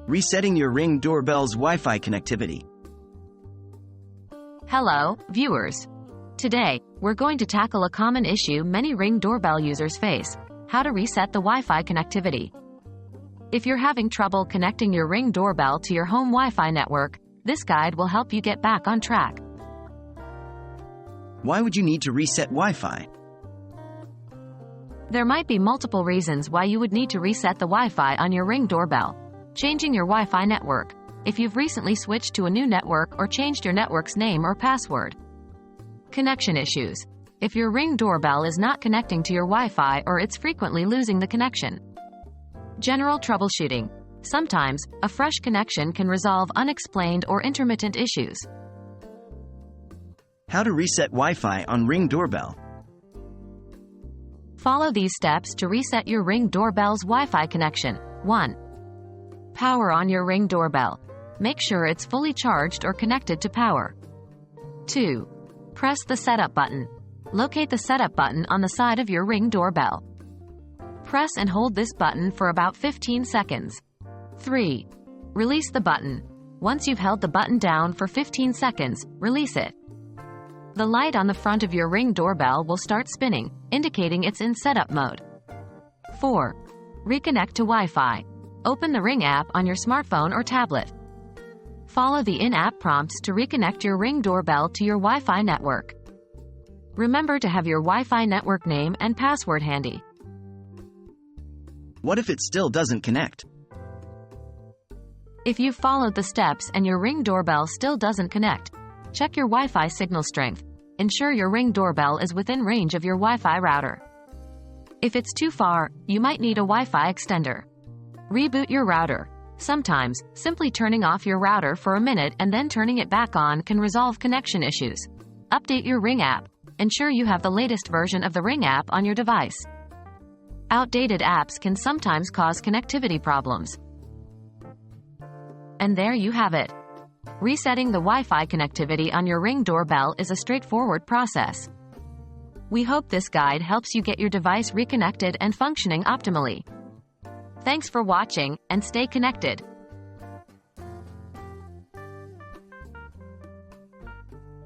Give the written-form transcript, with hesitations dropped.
Resetting your Ring Doorbell's Wi-Fi connectivity. Hello, viewers. Today, we're going to tackle a common issue many Ring Doorbell users face: how to reset the Wi-Fi connectivity. If you're having trouble connecting your Ring Doorbell to your home Wi-Fi network, this guide will help you get back on track. Why would you need to reset Wi-Fi? There might be multiple reasons why you would need to reset the Wi-Fi on your Ring Doorbell. Changing your Wi-Fi network, if you've recently switched to a new network or changed your network's name or password. Connection issues, if your Ring Doorbell is not connecting to your Wi-Fi or it's frequently losing the connection. General troubleshooting, sometimes a fresh connection can resolve unexplained or intermittent issues. How to reset Wi-Fi on Ring Doorbell. Follow these steps to reset your Ring Doorbell's Wi-Fi connection. 1. Power on your Ring Doorbell. Make sure it's fully charged or connected to power. 2. Press the setup button. Locate the setup button on the side of your Ring Doorbell. Press and hold this button for about 15 seconds. 3. Release the button. Once you've held the button down for 15 seconds, release it. The light on the front of your Ring Doorbell will start spinning, indicating it's in setup mode. 4. Reconnect to Wi-Fi. Open the Ring app on your smartphone or tablet. Follow the in-app prompts to reconnect your Ring Doorbell to your Wi-Fi network. Remember to have your Wi-Fi network name and password handy. What if it still doesn't connect? If you've followed the steps and your Ring Doorbell still doesn't connect, check your Wi-Fi signal strength. Ensure your Ring Doorbell is within range of your Wi-Fi router. If it's too far, you might need a Wi-Fi extender. Reboot your router. Sometimes, simply turning off your router for a minute and then turning it back on can resolve connection issues. Update your Ring app. Ensure you have the latest version of the Ring app on your device. Outdated apps can sometimes cause connectivity problems. And there you have it. Resetting the Wi-Fi connectivity on your Ring Doorbell is a straightforward process. We hope this guide helps you get your device reconnected and functioning optimally. Thanks for watching, and stay connected.